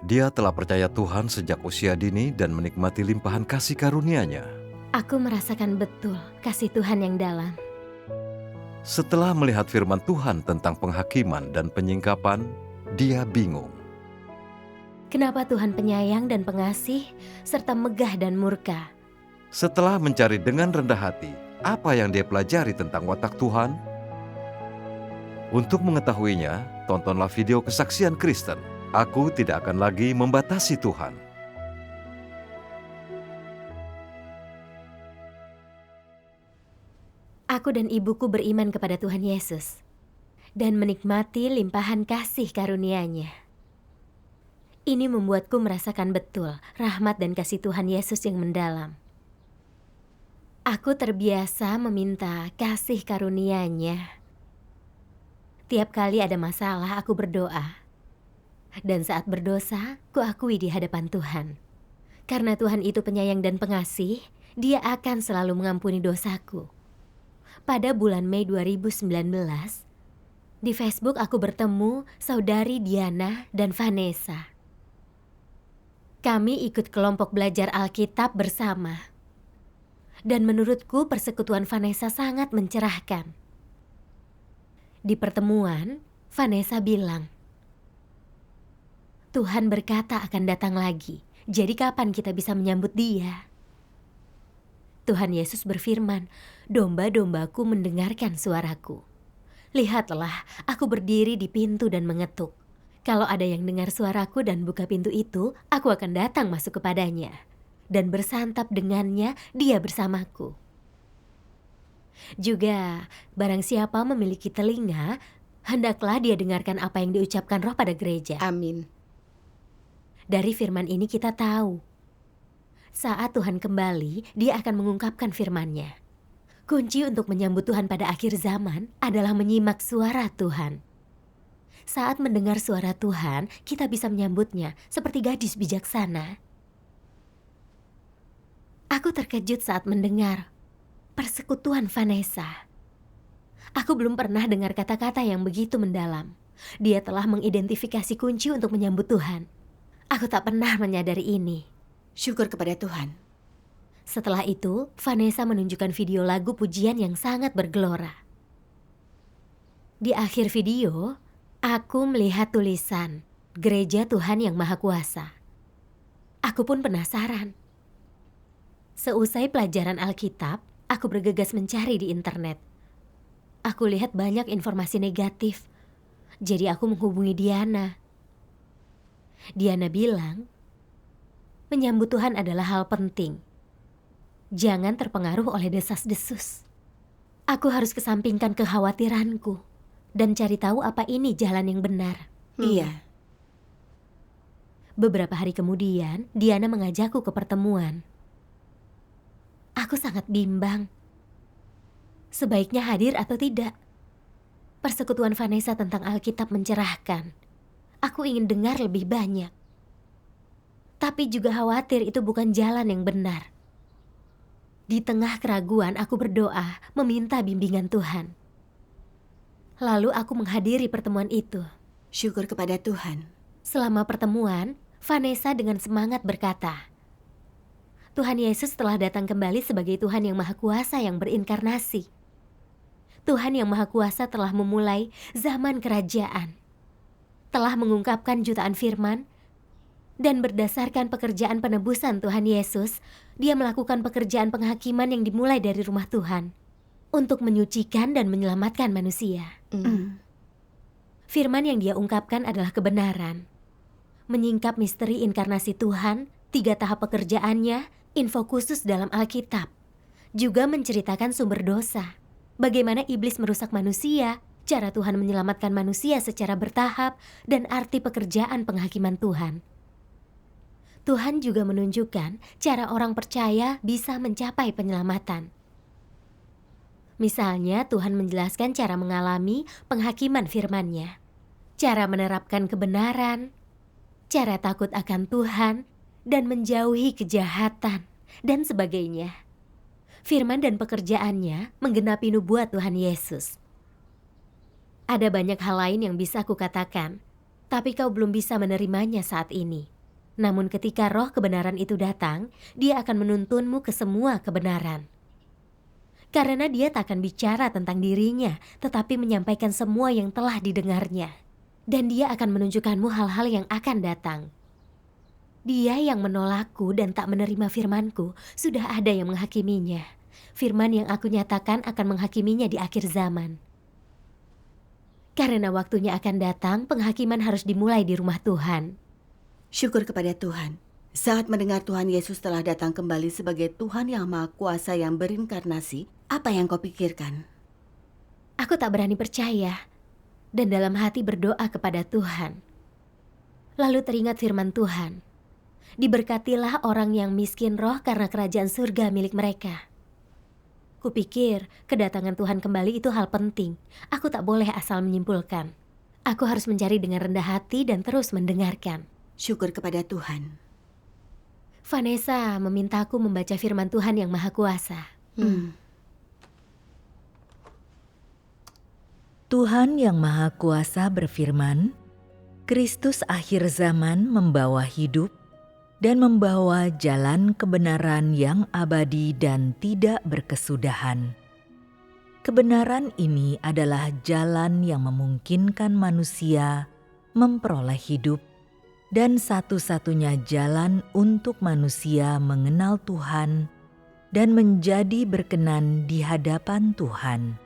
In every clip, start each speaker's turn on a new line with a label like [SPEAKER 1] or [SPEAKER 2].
[SPEAKER 1] Dia telah percaya Tuhan sejak usia dini dan menikmati limpahan kasih karunia-Nya.
[SPEAKER 2] Aku merasakan betul kasih Tuhan yang dalam.
[SPEAKER 1] Setelah melihat firman Tuhan tentang penghakiman dan penyingkapan, dia bingung.
[SPEAKER 2] Kenapa Tuhan penyayang dan pengasih, serta megah dan murka?
[SPEAKER 1] Setelah mencari dengan rendah hati, apa yang dia pelajari tentang watak Tuhan? Untuk mengetahuinya, tontonlah video kesaksian Kristen. Aku tidak akan lagi membatasi Tuhan.
[SPEAKER 2] Aku dan ibuku beriman kepada Tuhan Yesus dan menikmati limpahan kasih karunia-Nya. Ini membuatku merasakan betul rahmat dan kasih Tuhan Yesus yang mendalam. Aku terbiasa meminta kasih karunia-Nya. Tiap kali ada masalah, aku berdoa. Dan saat berdosa, kuakui di hadapan Tuhan. Karena Tuhan itu penyayang dan pengasih, Dia akan selalu mengampuni dosaku. Pada bulan Mei 2019, di Facebook aku bertemu saudari Diana dan Vanessa. Kami ikut kelompok belajar Alkitab bersama. Dan menurutku persekutuan Vanessa sangat mencerahkan. Di pertemuan, Vanessa bilang, Tuhan berkata akan datang lagi, jadi kapan kita bisa menyambut Dia? Tuhan Yesus berfirman, domba-dombaku mendengarkan suaraku. Lihatlah, aku berdiri di pintu dan mengetuk. Kalau ada yang dengar suaraku dan buka pintu itu, aku akan datang masuk kepadanya. Dan bersantap dengannya, dia bersamaku. Juga, barang siapa memiliki telinga, hendaklah dia dengarkan apa yang diucapkan Roh pada gereja.
[SPEAKER 3] Amin.
[SPEAKER 2] Dari firman ini kita tahu, saat Tuhan kembali, Dia akan mengungkapkan firman-Nya. Kunci untuk menyambut Tuhan pada akhir zaman adalah menyimak suara Tuhan. Saat mendengar suara Tuhan, kita bisa menyambutnya seperti gadis bijaksana. Aku terkejut saat mendengar persekutuan Vanessa. Aku belum pernah dengar kata-kata yang begitu mendalam. Dia telah mengidentifikasi kunci untuk menyambut Tuhan. Aku tak pernah menyadari ini.
[SPEAKER 3] Syukur kepada Tuhan.
[SPEAKER 2] Setelah itu, Vanessa menunjukkan video lagu pujian yang sangat bergelora. Di akhir video, aku melihat tulisan, Gereja Tuhan Yang Maha Kuasa. Aku pun penasaran. Seusai pelajaran Alkitab, aku bergegas mencari di internet. Aku lihat banyak informasi negatif, jadi aku menghubungi Diana. Diana bilang, menyambut Tuhan adalah hal penting. Jangan terpengaruh oleh desas-desus. Aku harus kesampingkan kekhawatiranku dan cari tahu apa ini jalan yang benar.
[SPEAKER 3] Iya.
[SPEAKER 2] Beberapa hari kemudian, Diana mengajakku ke pertemuan. Aku sangat bimbang. Sebaiknya hadir atau tidak? Persekutuan Vanessa tentang Alkitab mencerahkan. Aku ingin dengar lebih banyak. Tapi juga khawatir itu bukan jalan yang benar. Di tengah keraguan, aku berdoa meminta bimbingan Tuhan. Lalu aku menghadiri pertemuan itu.
[SPEAKER 3] Syukur kepada Tuhan.
[SPEAKER 2] Selama pertemuan, Vanessa dengan semangat berkata, Tuhan Yesus telah datang kembali sebagai Tuhan yang Maha Kuasa yang berinkarnasi. Tuhan yang Maha Kuasa telah memulai zaman kerajaan. Telah mengungkapkan jutaan firman, dan berdasarkan pekerjaan penebusan Tuhan Yesus, Dia melakukan pekerjaan penghakiman yang dimulai dari rumah Tuhan untuk menyucikan dan menyelamatkan manusia. Firman yang Dia ungkapkan adalah kebenaran. Menyingkap misteri inkarnasi Tuhan, 3 tahap pekerjaannya, info khusus dalam Alkitab. Juga menceritakan sumber dosa, bagaimana iblis merusak manusia, cara Tuhan menyelamatkan manusia secara bertahap, dan arti pekerjaan penghakiman Tuhan. Tuhan juga menunjukkan cara orang percaya bisa mencapai penyelamatan. Misalnya, Tuhan menjelaskan cara mengalami penghakiman firman-Nya, cara menerapkan kebenaran, cara takut akan Tuhan, dan menjauhi kejahatan, dan sebagainya. Firman dan pekerjaannya menggenapi nubuat Tuhan Yesus. Ada banyak hal lain yang bisa aku katakan, tapi kau belum bisa menerimanya saat ini. Namun ketika roh kebenaran itu datang, dia akan menuntunmu ke semua kebenaran. Karena dia tak akan bicara tentang dirinya, tetapi menyampaikan semua yang telah didengarnya. Dan dia akan menunjukkanmu hal-hal yang akan datang. Dia yang menolakku dan tak menerima firmanku, sudah ada yang menghakiminya. Firman yang aku nyatakan akan menghakiminya di akhir zaman. Karena waktunya akan datang, penghakiman harus dimulai di rumah Tuhan.
[SPEAKER 3] Syukur kepada Tuhan. Saat mendengar Tuhan Yesus telah datang kembali sebagai Tuhan yang Maha Kuasa yang berinkarnasi, apa yang kau pikirkan?
[SPEAKER 2] Aku tak berani percaya, dan dalam hati berdoa kepada Tuhan. Lalu teringat firman Tuhan, diberkatilah orang yang miskin roh karena kerajaan surga milik mereka. Kupikir kedatangan Tuhan kembali itu hal penting. Aku tak boleh asal menyimpulkan. Aku harus mencari dengan rendah hati dan terus mendengarkan.
[SPEAKER 3] Syukur kepada Tuhan.
[SPEAKER 2] Vanessa memintaku membaca firman Tuhan yang Maha Kuasa.
[SPEAKER 4] Tuhan yang Maha Kuasa berfirman, Kristus akhir zaman membawa hidup dan membawa jalan kebenaran yang abadi dan tidak berkesudahan. Kebenaran ini adalah jalan yang memungkinkan manusia memperoleh hidup dan satu-satunya jalan untuk manusia mengenal Tuhan dan menjadi berkenan di hadapan Tuhan.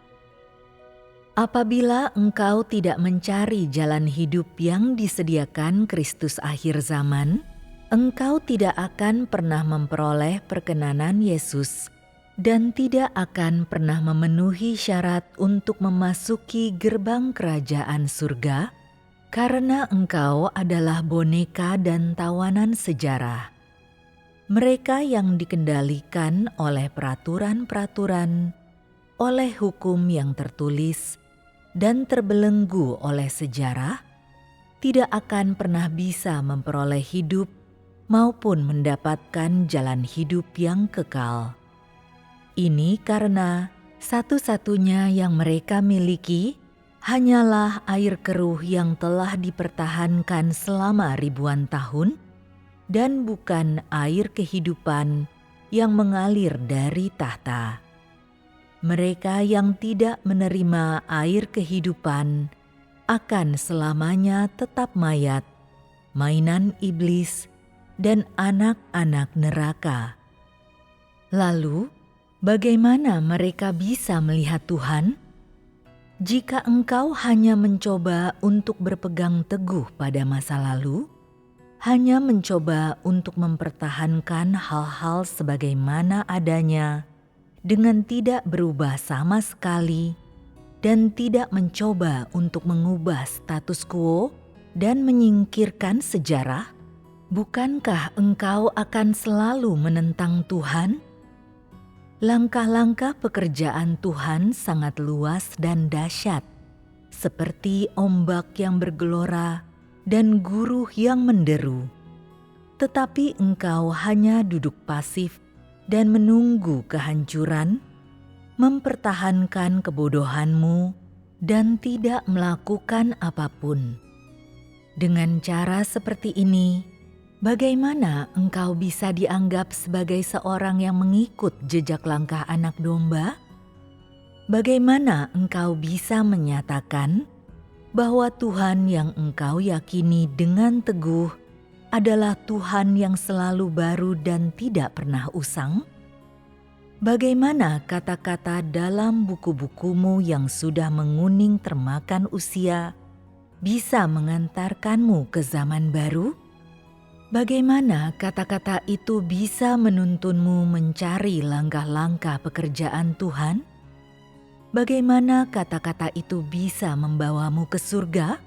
[SPEAKER 4] Apabila engkau tidak mencari jalan hidup yang disediakan Kristus akhir zaman, engkau tidak akan pernah memperoleh perkenanan Yesus dan tidak akan pernah memenuhi syarat untuk memasuki gerbang kerajaan surga, karena engkau adalah boneka dan tawanan sejarah. Mereka yang dikendalikan oleh peraturan-peraturan, oleh hukum yang tertulis, dan terbelenggu oleh sejarah, tidak akan pernah bisa memperoleh hidup maupun mendapatkan jalan hidup yang kekal. Ini karena satu-satunya yang mereka miliki hanyalah air keruh yang telah dipertahankan selama ribuan tahun dan bukan air kehidupan yang mengalir dari tahta. Mereka yang tidak menerima air kehidupan akan selamanya tetap mayat, mainan iblis, dan anak-anak neraka. Lalu, bagaimana mereka bisa melihat Tuhan? Jika engkau hanya mencoba untuk berpegang teguh pada masa lalu, hanya mencoba untuk mempertahankan hal-hal sebagaimana adanya dengan tidak berubah sama sekali, dan tidak mencoba untuk mengubah status quo dan menyingkirkan sejarah, bukankah engkau akan selalu menentang Tuhan? Langkah-langkah pekerjaan Tuhan sangat luas dan dahsyat, seperti ombak yang bergelora dan guruh yang menderu. Tetapi engkau hanya duduk pasif dan menunggu kehancuran, mempertahankan kebodohanmu, dan tidak melakukan apapun. Dengan cara seperti ini, bagaimana engkau bisa dianggap sebagai seorang yang mengikut jejak langkah anak domba? Bagaimana engkau bisa menyatakan bahwa Tuhan yang engkau yakini dengan teguh adalah Tuhan yang selalu baru dan tidak pernah usang? Bagaimana kata-kata dalam buku-bukumu yang sudah menguning termakan usia bisa mengantarkanmu ke zaman baru? Bagaimana kata-kata itu bisa menuntunmu mencari langkah-langkah pekerjaan Tuhan? Bagaimana kata-kata itu bisa membawamu ke surga?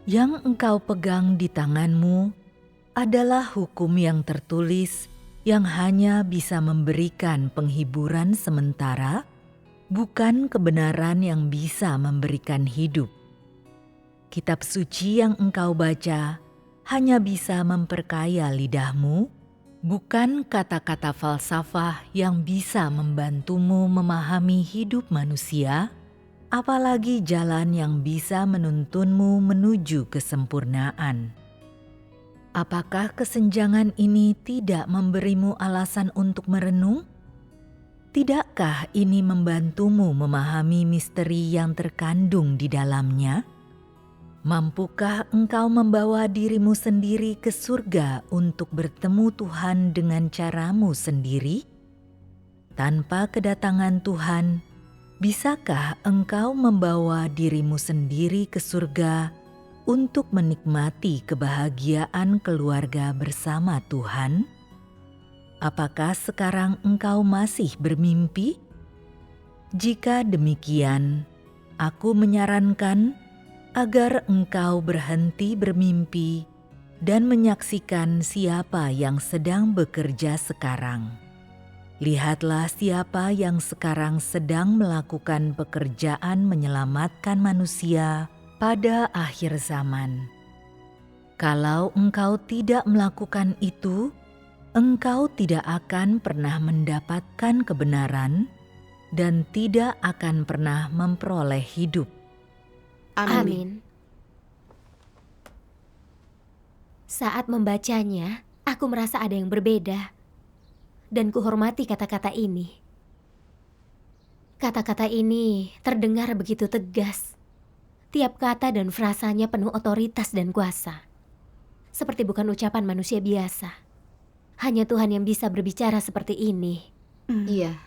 [SPEAKER 4] Yang engkau pegang di tanganmu adalah hukum yang tertulis yang hanya bisa memberikan penghiburan sementara, bukan kebenaran yang bisa memberikan hidup. Kitab suci yang engkau baca hanya bisa memperkaya lidahmu, bukan kata-kata falsafah yang bisa membantumu memahami hidup manusia, apalagi jalan yang bisa menuntunmu menuju kesempurnaan. Apakah kesenjangan ini tidak memberimu alasan untuk merenung? Tidakkah ini membantumu memahami misteri yang terkandung di dalamnya? Mampukah engkau membawa dirimu sendiri ke surga untuk bertemu Tuhan dengan caramu sendiri? Tanpa kedatangan Tuhan, bisakah engkau membawa dirimu sendiri ke surga untuk menikmati kebahagiaan keluarga bersama Tuhan? Apakah sekarang engkau masih bermimpi? Jika demikian, aku menyarankan agar engkau berhenti bermimpi dan menyaksikan siapa yang sedang bekerja sekarang. Lihatlah siapa yang sekarang sedang melakukan pekerjaan menyelamatkan manusia pada akhir zaman. Kalau engkau tidak melakukan itu, engkau tidak akan pernah mendapatkan kebenaran dan tidak akan pernah memperoleh hidup.
[SPEAKER 2] Amin. Saat membacanya, aku merasa ada yang berbeda. Dan kuhormati kata-kata ini. Kata-kata ini terdengar begitu tegas. Tiap kata dan frasanya penuh otoritas dan kuasa. Seperti bukan ucapan manusia biasa. Hanya Tuhan yang bisa berbicara seperti ini.
[SPEAKER 3] Iya.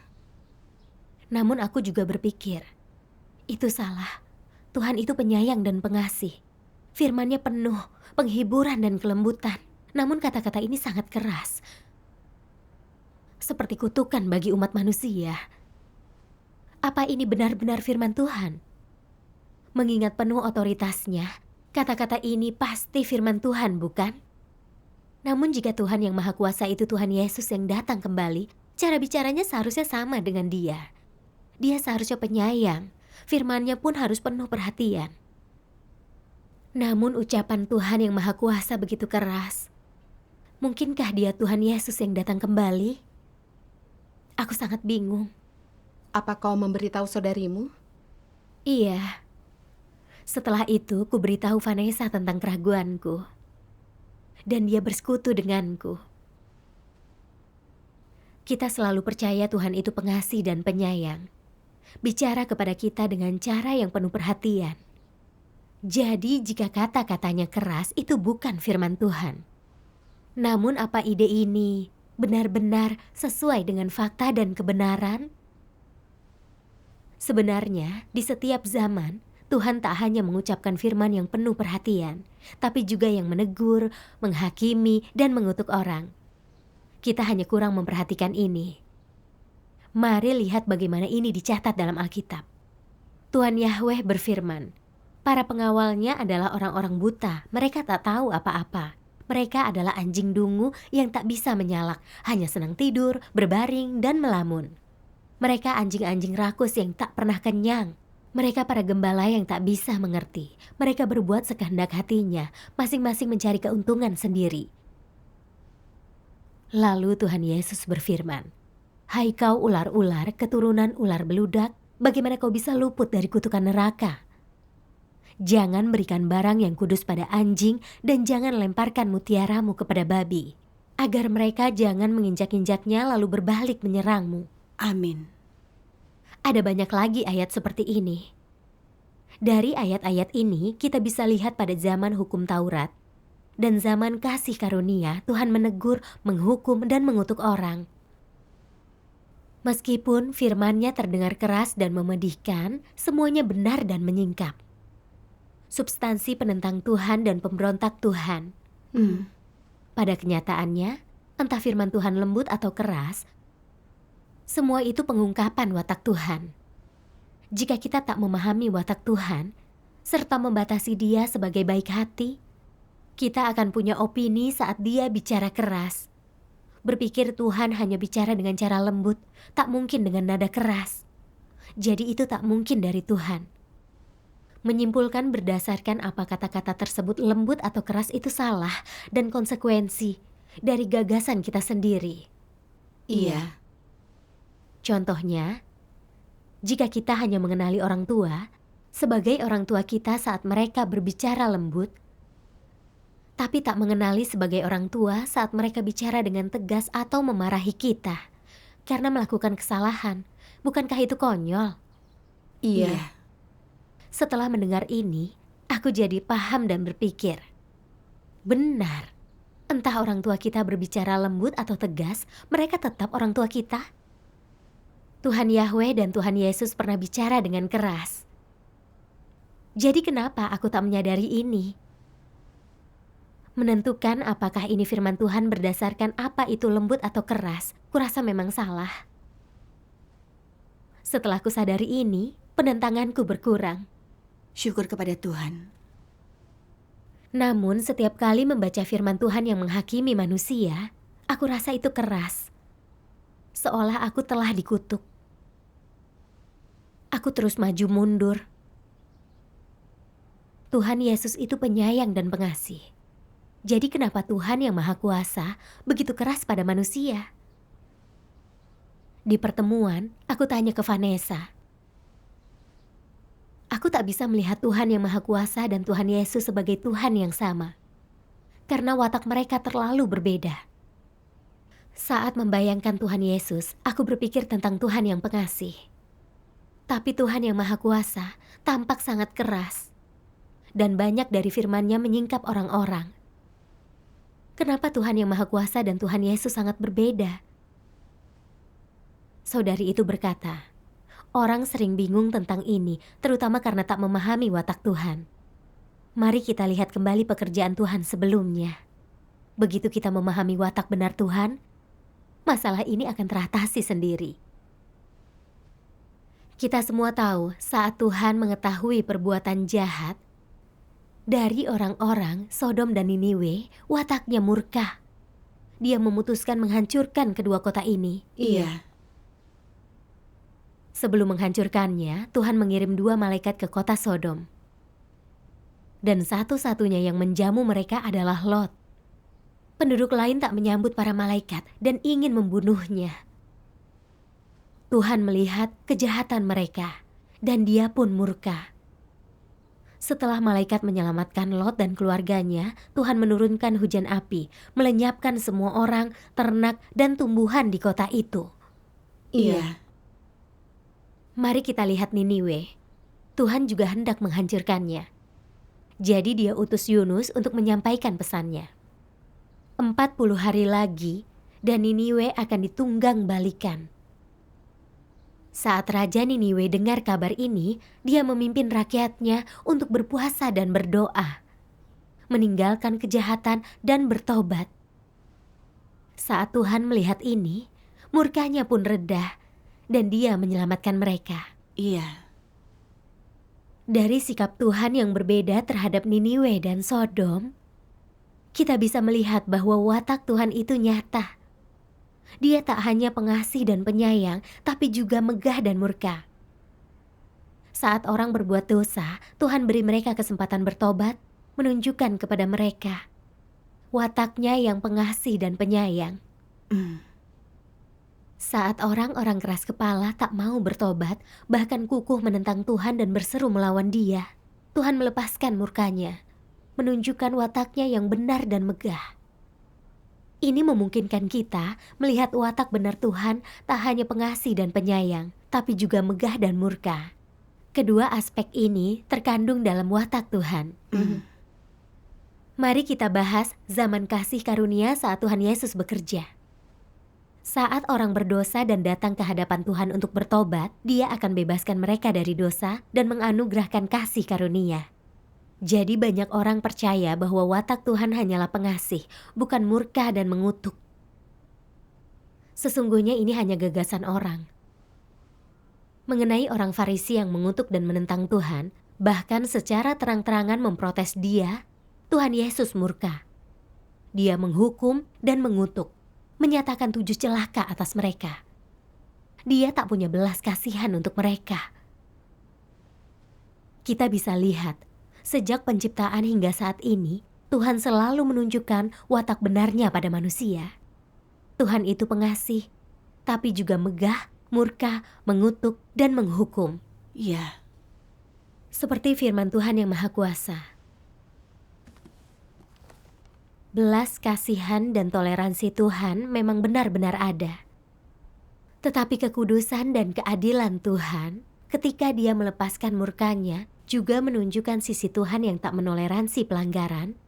[SPEAKER 2] Namun aku juga berpikir, itu salah. Tuhan itu penyayang dan pengasih. Firman-Nya penuh penghiburan dan kelembutan. Namun kata-kata ini sangat keras. Seperti kutukan bagi umat manusia. Apa ini benar-benar firman Tuhan? Mengingat penuh otoritasnya, kata-kata ini pasti firman Tuhan, bukan? Namun jika Tuhan yang Maha Kuasa itu Tuhan Yesus yang datang kembali, cara bicaranya seharusnya sama dengan Dia. Dia seharusnya penyayang. Firman-Nya pun harus penuh perhatian. Namun ucapan Tuhan yang Maha Kuasa begitu keras. Mungkinkah Dia Tuhan Yesus yang datang kembali? Aku sangat bingung.
[SPEAKER 5] Apa kau memberitahu saudarimu?
[SPEAKER 2] Iya. Setelah itu, ku beritahu Vanessa tentang keraguanku. Dan dia bersekutu denganku. Kita selalu percaya Tuhan itu pengasih dan penyayang. Bicara kepada kita dengan cara yang penuh perhatian. Jadi jika kata-katanya keras, itu bukan firman Tuhan. Namun apa ide ini benar-benar sesuai dengan fakta dan kebenaran? Sebenarnya, di setiap zaman, Tuhan tak hanya mengucapkan firman yang penuh perhatian, tapi juga yang menegur, menghakimi, dan mengutuk orang. Kita hanya kurang memperhatikan ini. Mari lihat bagaimana ini dicatat dalam Alkitab. Tuhan Yahweh berfirman, para pengawalnya adalah orang-orang buta, mereka tak tahu apa-apa. Mereka adalah anjing dungu yang tak bisa menyalak, hanya senang tidur, berbaring, dan melamun. Mereka anjing-anjing rakus yang tak pernah kenyang. Mereka para gembala yang tak bisa mengerti. Mereka berbuat sekehendak hatinya, masing-masing mencari keuntungan sendiri. Lalu Tuhan Yesus berfirman, hai kau ular-ular, keturunan ular beludak, bagaimana kau bisa luput dari kutukan neraka? Jangan berikan barang yang kudus pada anjing dan jangan lemparkan mutiaramu kepada babi, agar mereka jangan menginjak-injaknya lalu berbalik menyerangmu.
[SPEAKER 3] Amin.
[SPEAKER 2] Ada banyak lagi ayat seperti ini. Dari ayat-ayat ini kita bisa lihat pada zaman hukum Taurat dan zaman kasih karunia Tuhan menegur, menghukum, dan mengutuk orang. Meskipun firman-Nya terdengar keras dan memedihkan, semuanya benar dan menyingkap. Substansi penentang Tuhan dan pemberontak Tuhan. Pada kenyataannya, entah firman Tuhan lembut atau keras, semua itu pengungkapan watak Tuhan. Jika kita tak memahami watak Tuhan, serta membatasi Dia sebagai baik hati, kita akan punya opini saat Dia bicara keras. Berpikir Tuhan hanya bicara dengan cara lembut, tak mungkin dengan nada keras. Jadi itu tak mungkin dari Tuhan. Menyimpulkan berdasarkan apa kata-kata tersebut lembut atau keras itu salah dan konsekuensi dari gagasan kita sendiri.
[SPEAKER 3] Iya.
[SPEAKER 2] Contohnya, jika kita hanya mengenali orang tua sebagai orang tua kita saat mereka berbicara lembut, tapi tak mengenali sebagai orang tua saat mereka bicara dengan tegas atau memarahi kita karena melakukan kesalahan. Bukankah itu konyol?
[SPEAKER 3] Iya.
[SPEAKER 2] Setelah mendengar ini, aku jadi paham dan berpikir, benar, entah orang tua kita berbicara lembut atau tegas, mereka tetap orang tua kita. Tuhan Yahweh dan Tuhan Yesus pernah bicara dengan keras. Jadi kenapa aku tak menyadari ini? Menentukan apakah ini firman Tuhan berdasarkan apa itu lembut atau keras, kurasa memang salah. Setelah kusadari ini, penentanganku berkurang.
[SPEAKER 3] Syukur kepada Tuhan.
[SPEAKER 2] Namun setiap kali membaca firman Tuhan yang menghakimi manusia, aku rasa itu keras. Seolah aku telah dikutuk. Aku terus maju mundur. Tuhan Yesus itu penyayang dan pengasih. Jadi kenapa Tuhan yang Maha Kuasa begitu keras pada manusia? Di pertemuan, aku tanya ke Vanessa. Aku tak bisa melihat Tuhan yang Maha Kuasa dan Tuhan Yesus sebagai Tuhan yang sama. Karena watak mereka terlalu berbeda. Saat membayangkan Tuhan Yesus, aku berpikir tentang Tuhan yang pengasih. Tapi Tuhan yang Maha Kuasa tampak sangat keras. Dan banyak dari firman-Nya menyingkap orang-orang. Kenapa Tuhan yang Maha Kuasa dan Tuhan Yesus sangat berbeda? Saudari itu berkata, orang sering bingung tentang ini, terutama karena tak memahami watak Tuhan. Mari kita lihat kembali pekerjaan Tuhan sebelumnya. Begitu kita memahami watak benar Tuhan, masalah ini akan teratasi sendiri. Kita semua tahu saat Tuhan mengetahui perbuatan jahat, dari orang-orang Sodom dan Niniwe, wataknya murka. Dia memutuskan menghancurkan kedua kota ini.
[SPEAKER 3] Iya.
[SPEAKER 2] Sebelum menghancurkannya, Tuhan mengirim 2 malaikat ke kota Sodom. Dan satu-satunya yang menjamu mereka adalah Lot. Penduduk lain tak menyambut para malaikat dan ingin membunuhnya. Tuhan melihat kejahatan mereka, dan Dia pun murka. Setelah malaikat menyelamatkan Lot dan keluarganya, Tuhan menurunkan hujan api, melenyapkan semua orang, ternak, dan tumbuhan di kota itu.
[SPEAKER 3] Iya.
[SPEAKER 2] Mari kita lihat Niniwe. Tuhan juga hendak menghancurkannya. Jadi Dia utus Yunus untuk menyampaikan pesannya. 40 hari lagi, dan Niniwe akan ditunggang balikan. Saat Raja Niniwe dengar kabar ini, dia memimpin rakyatnya untuk berpuasa dan berdoa, meninggalkan kejahatan dan bertobat. Saat Tuhan melihat ini, murkanya pun reda, dan Dia menyelamatkan mereka.
[SPEAKER 3] Iya.
[SPEAKER 2] Dari sikap Tuhan yang berbeda terhadap Niniwe dan Sodom, kita bisa melihat bahwa watak Tuhan itu nyata. Dia tak hanya pengasih dan penyayang, tapi juga megah dan murka. Saat orang berbuat dosa, Tuhan beri mereka kesempatan bertobat, menunjukkan kepada mereka watak-Nya yang pengasih dan penyayang. Saat orang-orang keras kepala tak mau bertobat, bahkan kukuh menentang Tuhan dan berseru melawan Dia, Tuhan melepaskan murka-Nya, menunjukkan watak-Nya yang benar dan megah. Ini memungkinkan kita melihat watak benar Tuhan tak hanya pengasih dan penyayang, tapi juga megah dan murka. Kedua aspek ini terkandung dalam watak Tuhan. Mari kita bahas zaman kasih karunia saat Tuhan Yesus bekerja. Saat orang berdosa dan datang ke hadapan Tuhan untuk bertobat, Dia akan bebaskan mereka dari dosa dan menganugerahkan kasih karunia. Jadi banyak orang percaya bahwa watak Tuhan hanyalah pengasih, bukan murka dan mengutuk. Sesungguhnya ini hanya gagasan orang. Mengenai orang Farisi yang mengutuk dan menentang Tuhan, bahkan secara terang-terangan memprotes Dia, Tuhan Yesus murka. Dia menghukum dan mengutuk, menyatakan 7 celaka atas mereka. Dia tak punya belas kasihan untuk mereka. Kita bisa lihat, sejak penciptaan hingga saat ini, Tuhan selalu menunjukkan watak benarnya pada manusia. Tuhan itu pengasih, tapi juga megah, murka, mengutuk, dan menghukum.
[SPEAKER 3] Iya.
[SPEAKER 2] Seperti firman Tuhan yang Maha Kuasa. belas kasihan dan toleransi Tuhan memang benar-benar ada. Tetapi kekudusan dan keadilan Tuhan, ketika Dia melepaskan murkanya, juga menunjukkan sisi Tuhan yang tak menoleransi pelanggaran.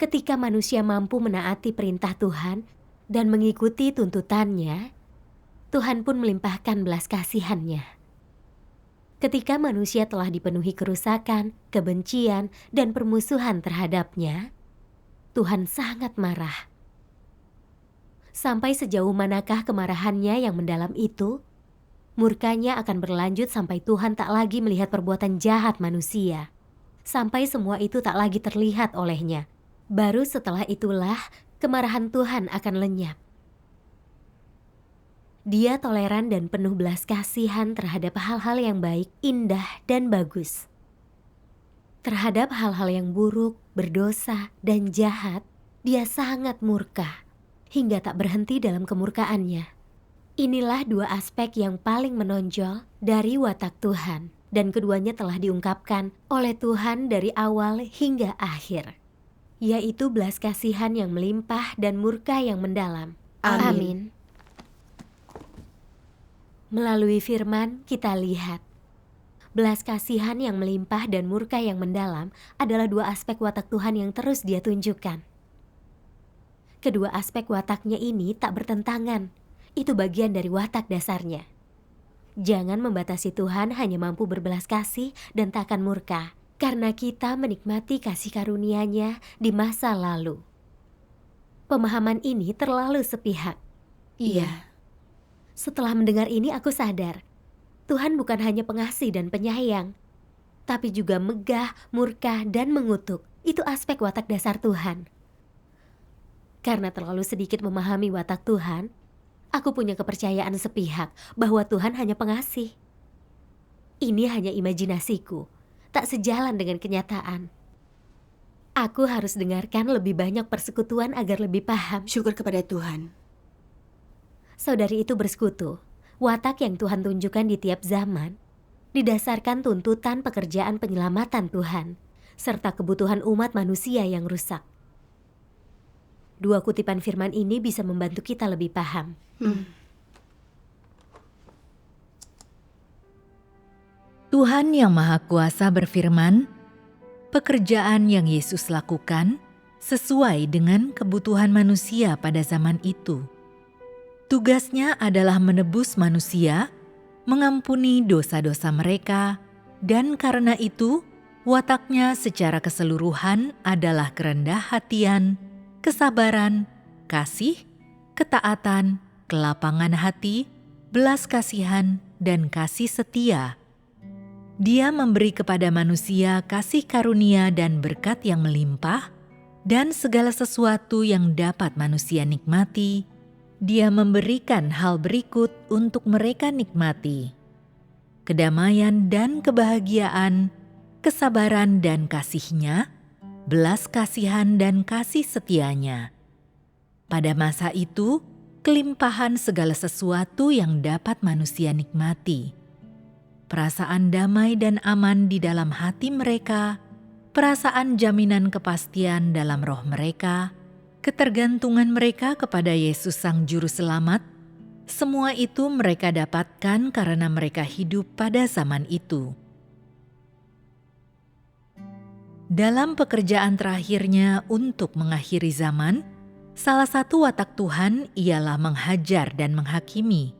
[SPEAKER 2] Ketika manusia mampu menaati perintah Tuhan dan mengikuti tuntutannya, Tuhan pun melimpahkan belas kasihan-Nya. Ketika manusia telah dipenuhi kerusakan, kebencian, dan permusuhan terhadapnya, Tuhan sangat marah. Sampai sejauh manakah kemarahannya yang mendalam itu? Murkanya akan berlanjut sampai Tuhan tak lagi melihat perbuatan jahat manusia. Sampai semua itu tak lagi terlihat olehnya. Baru setelah itulah kemarahan Tuhan akan lenyap. Dia toleran dan penuh belas kasihan terhadap hal-hal yang baik, indah, dan bagus. Terhadap hal-hal yang buruk, berdosa, dan jahat, Dia sangat murka, hingga tak berhenti dalam kemurkaannya. Inilah dua aspek yang paling menonjol dari watak Tuhan, dan keduanya telah diungkapkan oleh Tuhan dari awal hingga akhir, yaitu belas kasihan yang melimpah dan murka yang mendalam. Amin. Melalui firman kita lihat, belas kasihan yang melimpah dan murka yang mendalam adalah dua aspek watak Tuhan yang terus Dia tunjukkan. Kedua aspek wataknya ini tak bertentangan. Itu bagian dari watak dasarnya. Jangan membatasi Tuhan hanya mampu berbelas kasih dan tak akan murka, karena kita menikmati kasih karunia-Nya di masa lalu. Pemahaman ini terlalu sepihak.
[SPEAKER 3] Iya.
[SPEAKER 2] Setelah mendengar ini aku sadar, Tuhan bukan hanya pengasih dan penyayang, tapi juga megah, murka, dan mengutuk. Itu aspek watak dasar Tuhan. Karena terlalu sedikit memahami watak Tuhan, aku punya kepercayaan sepihak bahwa Tuhan hanya pengasih. Ini hanya imajinasiku, tak sejalan dengan kenyataan. Aku harus dengarkan lebih banyak persekutuan agar lebih paham.
[SPEAKER 3] Syukur kepada Tuhan.
[SPEAKER 2] Saudari itu bersekutu. Watak yang Tuhan tunjukkan di tiap zaman didasarkan tuntutan pekerjaan penyelamatan Tuhan, serta kebutuhan umat manusia yang rusak. Dua kutipan firman ini bisa membantu kita lebih paham.
[SPEAKER 4] Tuhan yang Maha Kuasa berfirman, pekerjaan yang Yesus lakukan sesuai dengan kebutuhan manusia pada zaman itu. Tugasnya adalah menebus manusia, mengampuni dosa-dosa mereka, dan karena itu, wataknya secara keseluruhan adalah kerendah hatian, kesabaran, kasih, ketaatan, kelapangan hati, belas kasihan, dan kasih setia. Dia memberi kepada manusia kasih karunia dan berkat yang melimpah, dan segala sesuatu yang dapat manusia nikmati. Dia memberikan hal berikut untuk mereka nikmati: kedamaian dan kebahagiaan, kesabaran dan kasih-Nya, belas kasihan dan kasih setia-Nya. Pada masa itu, kelimpahan segala sesuatu yang dapat manusia nikmati. Perasaan damai dan aman di dalam hati mereka, perasaan jaminan kepastian dalam roh mereka, ketergantungan mereka kepada Yesus Sang Juru Selamat, semua itu mereka dapatkan karena mereka hidup pada zaman itu. Dalam pekerjaan terakhirnya untuk mengakhiri zaman, salah satu watak Tuhan ialah menghajar dan menghakimi.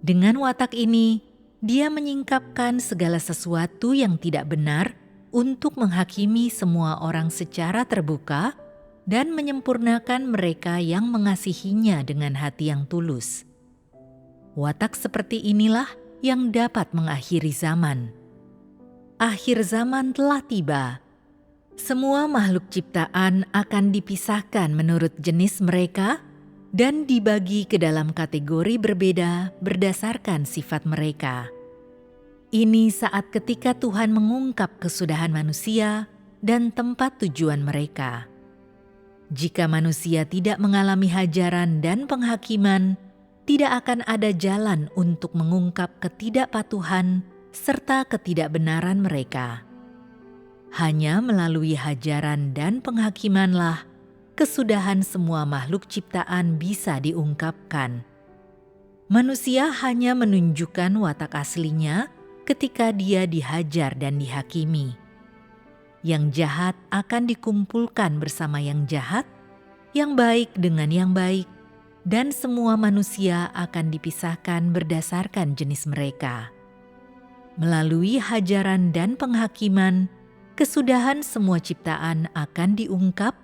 [SPEAKER 4] Dengan watak ini, Dia menyingkapkan segala sesuatu yang tidak benar untuk menghakimi semua orang secara terbuka dan menyempurnakan mereka yang mengasihinya dengan hati yang tulus. Watak seperti inilah yang dapat mengakhiri zaman. Akhir zaman telah tiba. Semua makhluk ciptaan akan dipisahkan menurut jenis mereka dan dibagi ke dalam kategori berbeda berdasarkan sifat mereka. Ini saat ketika Tuhan mengungkap kesudahan manusia dan tempat tujuan mereka. Jika manusia tidak mengalami hajaran dan penghakiman, tidak akan ada jalan untuk mengungkap ketidakpatuhan serta ketidakbenaran mereka. Hanya melalui hajaran dan penghakimanlah kesudahan semua makhluk ciptaan bisa diungkapkan. Manusia hanya menunjukkan watak aslinya ketika dia dihajar dan dihakimi. Yang jahat akan dikumpulkan bersama yang jahat, yang baik dengan yang baik, dan semua manusia akan dipisahkan berdasarkan jenis mereka. Melalui hajaran dan penghakiman, kesudahan semua ciptaan akan diungkap,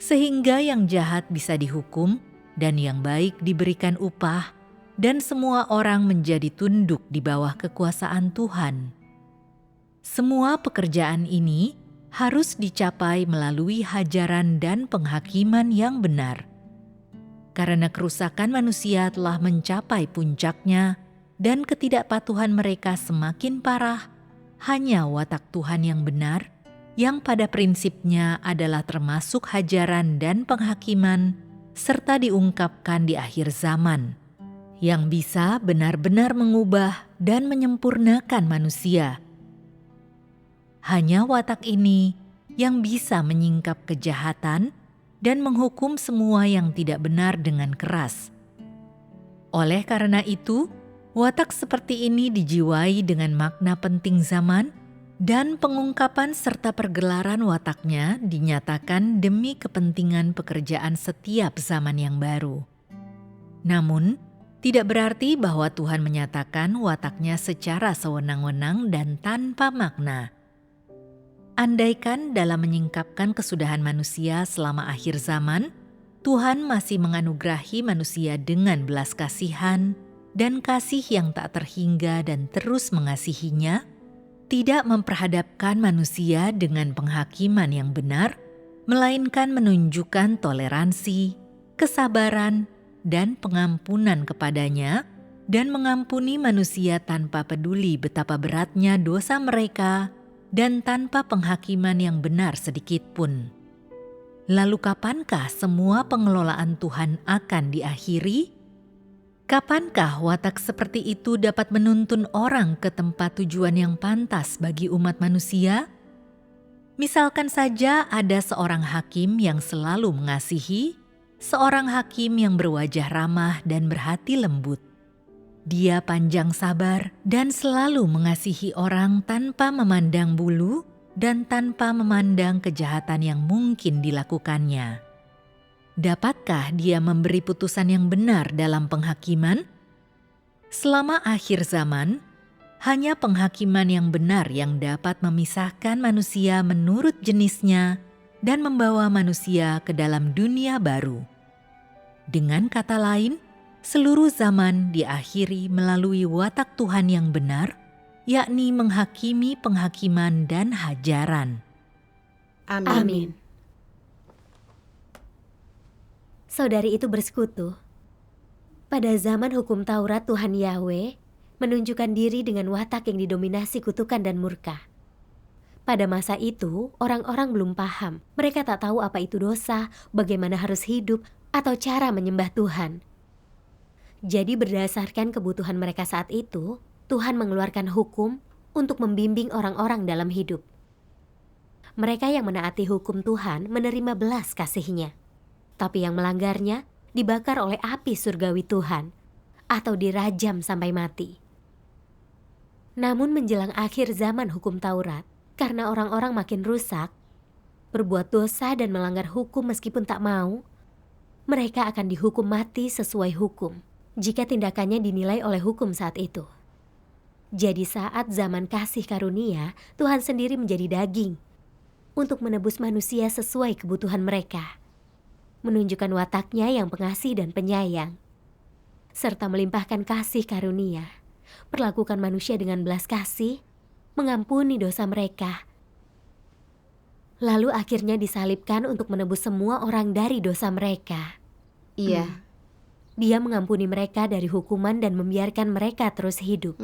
[SPEAKER 4] sehingga yang jahat bisa dihukum dan yang baik diberikan upah, dan semua orang menjadi tunduk di bawah kekuasaan Tuhan. Semua pekerjaan ini harus dicapai melalui hajaran dan penghakiman yang benar. Karena kerusakan manusia telah mencapai puncaknya dan ketidakpatuhan mereka semakin parah, hanya watak Tuhan yang benar, yang pada prinsipnya adalah termasuk hajaran dan penghakiman, serta diungkapkan di akhir zaman, yang bisa benar-benar mengubah dan menyempurnakan manusia. Hanya watak ini yang bisa menyingkap kejahatan dan menghukum semua yang tidak benar dengan keras. Oleh karena itu, watak seperti ini dijiwai dengan makna penting zaman, dan pengungkapan serta pergelaran wataknya dinyatakan demi kepentingan pekerjaan setiap zaman yang baru. Namun, tidak berarti bahwa Tuhan menyatakan wataknya secara sewenang-wenang dan tanpa makna. Andaikan dalam menyingkapkan kesudahan manusia selama akhir zaman, Tuhan masih menganugerahi manusia dengan belas kasihan dan kasih yang tak terhingga dan terus mengasihinya, tidak memperhadapkan manusia dengan penghakiman yang benar, melainkan menunjukkan toleransi, kesabaran, dan pengampunan kepadanya, dan mengampuni manusia tanpa peduli betapa beratnya dosa mereka, dan tanpa penghakiman yang benar sedikit pun. Lalu kapankah semua pengelolaan Tuhan akan diakhiri? Kapankah watak seperti itu dapat menuntun orang ke tempat tujuan yang pantas bagi umat manusia? Misalkan saja ada seorang hakim yang selalu mengasihi, seorang hakim yang berwajah ramah dan berhati lembut. Dia panjang sabar dan selalu mengasihi orang tanpa memandang bulu dan tanpa memandang kejahatan yang mungkin dilakukannya. Dapatkah dia memberi putusan yang benar dalam penghakiman? Selama akhir zaman, hanya penghakiman yang benar yang dapat memisahkan manusia menurut jenisnya dan membawa manusia ke dalam dunia baru. Dengan kata lain, seluruh zaman diakhiri melalui watak Tuhan yang benar, yakni menghakimi penghakiman dan hajaran.
[SPEAKER 5] Amin.
[SPEAKER 2] Saudari itu bersekutu. Pada zaman hukum Taurat, Tuhan Yahweh menunjukkan diri dengan watak yang didominasi kutukan dan murka. Pada masa itu, orang-orang belum paham. Mereka tak tahu apa itu dosa, bagaimana harus hidup, atau cara menyembah Tuhan. Jadi berdasarkan kebutuhan mereka saat itu, Tuhan mengeluarkan hukum untuk membimbing orang-orang dalam hidup. Mereka yang menaati hukum Tuhan menerima belas kasih-Nya. Tapi yang melanggarnya dibakar oleh api surgawi Tuhan atau dirajam sampai mati. Namun menjelang akhir zaman hukum Taurat, karena orang-orang makin rusak, berbuat dosa dan melanggar hukum meskipun tak mau, mereka akan dihukum mati sesuai hukum jika tindakannya dinilai oleh hukum saat itu. Jadi saat zaman kasih karunia, Tuhan sendiri menjadi daging untuk menebus manusia sesuai kebutuhan mereka, menunjukkan wataknya yang pengasih dan penyayang, serta melimpahkan kasih karunia, perlakukan manusia dengan belas kasih, mengampuni dosa mereka. Lalu akhirnya disalibkan untuk menebus semua orang dari dosa mereka.
[SPEAKER 5] Iya.
[SPEAKER 2] Dia mengampuni mereka dari hukuman dan membiarkan mereka terus hidup.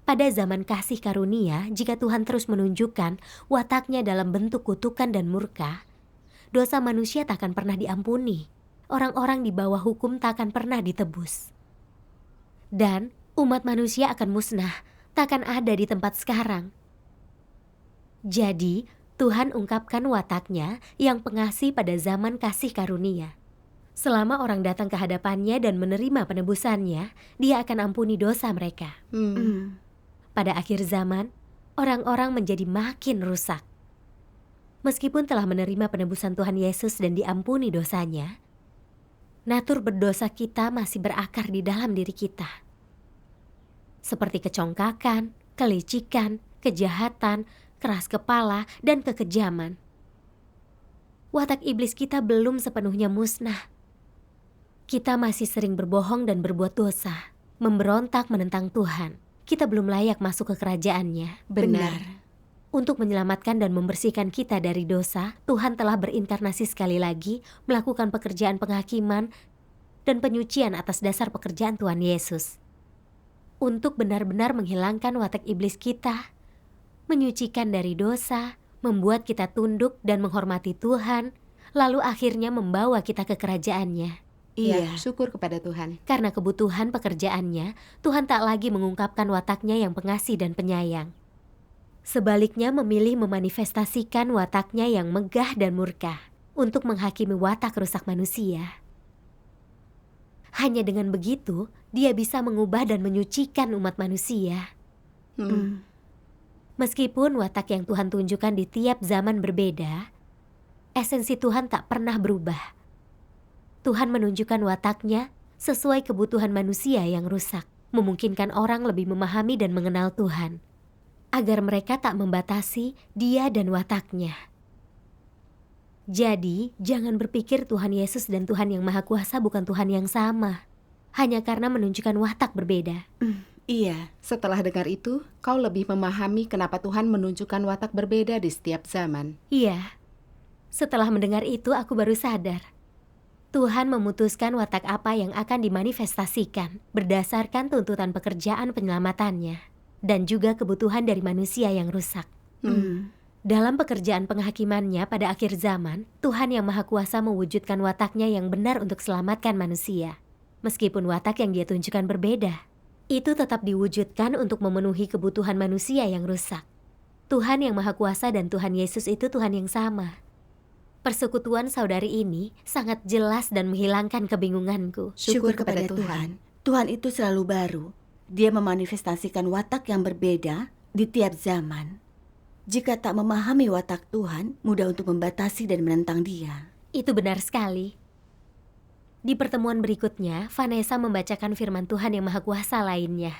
[SPEAKER 2] Pada zaman kasih karunia, jika Tuhan terus menunjukkan wataknya dalam bentuk kutukan dan murka, dosa manusia tak akan pernah diampuni. Orang-orang di bawah hukum tak akan pernah ditebus. Dan umat manusia akan musnah, tak akan ada di tempat sekarang. Jadi, Tuhan ungkapkan watak-Nya yang pengasih pada zaman kasih karunia. Selama orang datang ke hadapan-Nya dan menerima penebusan-Nya, Dia akan ampuni dosa mereka. Pada akhir zaman, orang-orang menjadi makin rusak. Meskipun telah menerima penebusan Tuhan Yesus dan diampuni dosanya, natur berdosa kita masih berakar di dalam diri kita. Seperti kecongkakan, kelicikan, kejahatan, keras kepala, dan kekejaman. Watak iblis kita belum sepenuhnya musnah. Kita masih sering berbohong dan berbuat dosa, memberontak menentang Tuhan. Kita belum layak masuk ke kerajaan-Nya.
[SPEAKER 3] Benar.
[SPEAKER 2] Untuk menyelamatkan dan membersihkan kita dari dosa, Tuhan telah berinkarnasi sekali lagi, melakukan pekerjaan penghakiman dan penyucian atas dasar pekerjaan Tuhan Yesus. Untuk benar-benar menghilangkan watak iblis kita, menyucikan dari dosa, membuat kita tunduk dan menghormati Tuhan, lalu akhirnya membawa kita ke kerajaan-Nya.
[SPEAKER 3] Iya.
[SPEAKER 5] Syukur kepada Tuhan.
[SPEAKER 2] Karena kebutuhan pekerjaannya, Tuhan tak lagi mengungkapkan watak-Nya yang pengasih dan penyayang. Sebaliknya memilih memanifestasikan watak-Nya yang megah dan murka untuk menghakimi watak rusak manusia. Hanya dengan begitu, Dia bisa mengubah dan menyucikan umat manusia. Meskipun watak yang Tuhan tunjukkan di tiap zaman berbeda, esensi Tuhan tak pernah berubah. Tuhan menunjukkan watak-Nya sesuai kebutuhan manusia yang rusak, memungkinkan orang lebih memahami dan mengenal Tuhan, agar mereka tak membatasi Dia dan watak-Nya. Jadi, jangan berpikir Tuhan Yesus dan Tuhan yang Maha Kuasa bukan Tuhan yang sama, hanya karena menunjukkan watak berbeda.
[SPEAKER 3] Iya.
[SPEAKER 5] Setelah dengar itu, kau lebih memahami kenapa Tuhan menunjukkan watak berbeda di setiap zaman.
[SPEAKER 2] Iya, setelah mendengar itu aku baru sadar. Tuhan memutuskan watak apa yang akan dimanifestasikan berdasarkan tuntutan pekerjaan penyelamatannya dan juga kebutuhan dari manusia yang rusak. Dalam pekerjaan penghakimannya pada akhir zaman, Tuhan yang Maha Kuasa mewujudkan watak-Nya yang benar untuk selamatkan manusia. Meskipun watak yang Dia tunjukkan berbeda, itu tetap diwujudkan untuk memenuhi kebutuhan manusia yang rusak. Tuhan yang Maha Kuasa dan Tuhan Yesus itu Tuhan yang sama. Persekutuan saudari ini sangat jelas dan menghilangkan kebingunganku.
[SPEAKER 3] Syukur kepada Tuhan. Tuhan itu selalu baru. Dia memanifestasikan watak yang berbeda di tiap zaman. Jika tak memahami watak Tuhan, mudah untuk membatasi dan menentang Dia.
[SPEAKER 2] Itu benar sekali. Di pertemuan berikutnya, Vanessa membacakan firman Tuhan yang Maha Kuasa lainnya.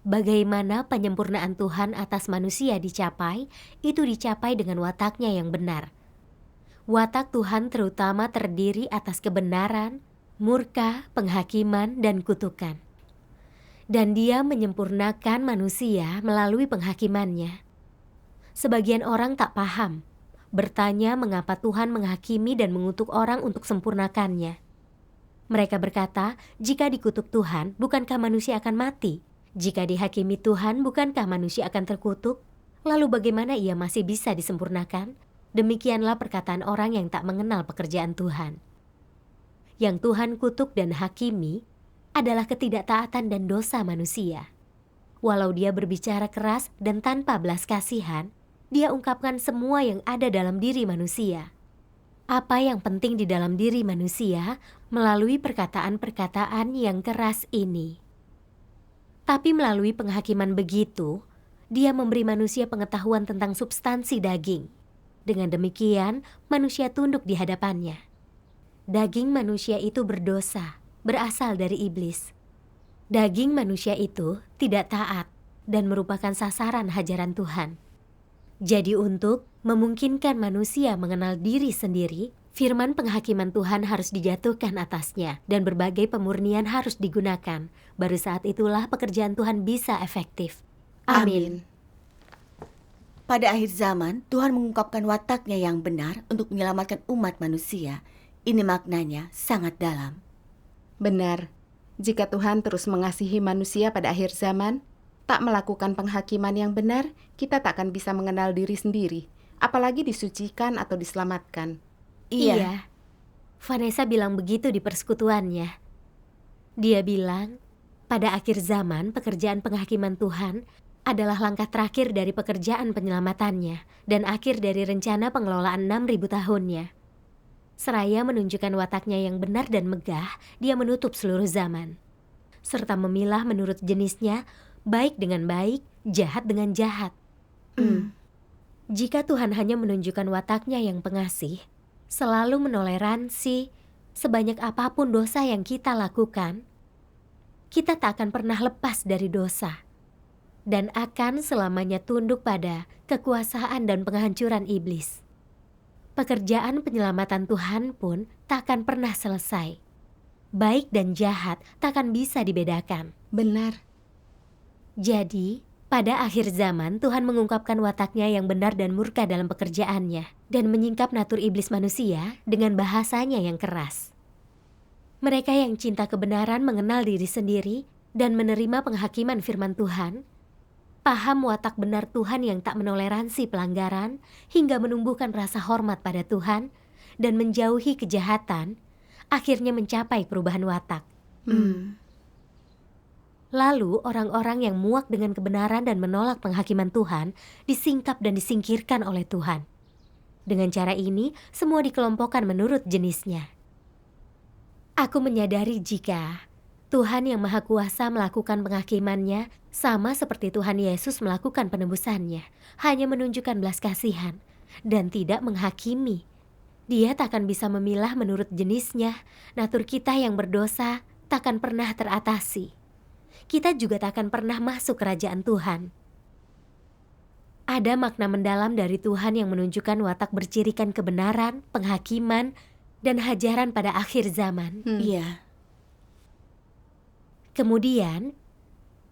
[SPEAKER 2] Bagaimana penyempurnaan Tuhan atas manusia dicapai, itu dicapai dengan watak-Nya yang benar. Watak Tuhan terutama terdiri atas kebenaran, murka, penghakiman, dan kutukan. Dan Dia menyempurnakan manusia melalui penghakimannya. Sebagian orang tak paham, bertanya mengapa Tuhan menghakimi dan mengutuk orang untuk sempurnakannya. Mereka berkata, jika dikutuk Tuhan, bukankah manusia akan mati? Jika dihakimi Tuhan, bukankah manusia akan terkutuk? Lalu bagaimana ia masih bisa disempurnakan? Demikianlah perkataan orang yang tak mengenal pekerjaan Tuhan. Yang Tuhan kutuk dan hakimi adalah ketidaktaatan dan dosa manusia. Walau Dia berbicara keras dan tanpa belas kasihan, Dia ungkapkan semua yang ada dalam diri manusia. Apa yang penting di dalam diri manusia melalui perkataan-perkataan yang keras ini. Tapi melalui penghakiman begitu, Dia memberi manusia pengetahuan tentang substansi daging. Dengan demikian, manusia tunduk di hadapan-Nya. Daging manusia itu berdosa, berasal dari iblis. Daging manusia itu tidak taat dan merupakan sasaran hajaran Tuhan. Jadi untuk memungkinkan manusia mengenal diri sendiri, firman penghakiman Tuhan harus dijatuhkan atasnya dan berbagai pemurnian harus digunakan. Baru saat itulah pekerjaan Tuhan bisa efektif. Amin.
[SPEAKER 3] Pada akhir zaman, Tuhan mengungkapkan watak-Nya yang benar untuk menyelamatkan umat manusia. Ini maknanya sangat dalam.
[SPEAKER 5] Benar, jika Tuhan terus mengasihi manusia pada akhir zaman, tak melakukan penghakiman yang benar, kita tak akan bisa mengenal diri sendiri, apalagi disucikan atau diselamatkan.
[SPEAKER 2] Iya. Vanessa bilang begitu di persekutuannya. Dia bilang, Pada akhir zaman, pekerjaan penghakiman Tuhan adalah langkah terakhir dari pekerjaan penyelamatannya dan akhir dari rencana pengelolaan 6.000 tahunnya. Seraya menunjukkan wataknya yang benar dan megah, dia menutup seluruh zaman, serta memilah menurut jenisnya, baik dengan baik, jahat dengan jahat. Jika Tuhan hanya menunjukkan wataknya yang pengasih, selalu menoleransi sebanyak apapun dosa yang kita lakukan, kita tak akan pernah lepas dari dosa dan akan selamanya tunduk pada kekuasaan dan penghancuran iblis. Pekerjaan penyelamatan Tuhan pun tak akan pernah selesai. Baik dan jahat tak akan bisa dibedakan.
[SPEAKER 5] Benar.
[SPEAKER 2] Jadi, pada akhir zaman Tuhan mengungkapkan wataknya yang benar dan murka dalam pekerjaannya dan menyingkap natur iblis manusia dengan bahasanya yang keras. Mereka yang cinta kebenaran mengenal diri sendiri dan menerima penghakiman firman Tuhan, paham watak benar Tuhan yang tak menoleransi pelanggaran hingga menumbuhkan rasa hormat pada Tuhan dan menjauhi kejahatan, akhirnya mencapai perubahan watak. Lalu orang-orang yang muak dengan kebenaran dan menolak penghakiman Tuhan disingkap dan disingkirkan oleh Tuhan. Dengan cara ini, semua dikelompokkan menurut jenisnya. Aku menyadari jika Tuhan yang Maha Kuasa melakukan penghakimannya sama seperti Tuhan Yesus melakukan penebusannya, hanya menunjukkan belas kasihan dan tidak menghakimi. Dia takkan bisa memilah menurut jenisnya. Natur kita yang berdosa takkan pernah teratasi. Kita juga takkan pernah masuk kerajaan Tuhan. Ada makna mendalam dari Tuhan yang menunjukkan watak bercirikan kebenaran, penghakiman, dan hajaran pada akhir zaman.
[SPEAKER 3] Iya.
[SPEAKER 2] Kemudian,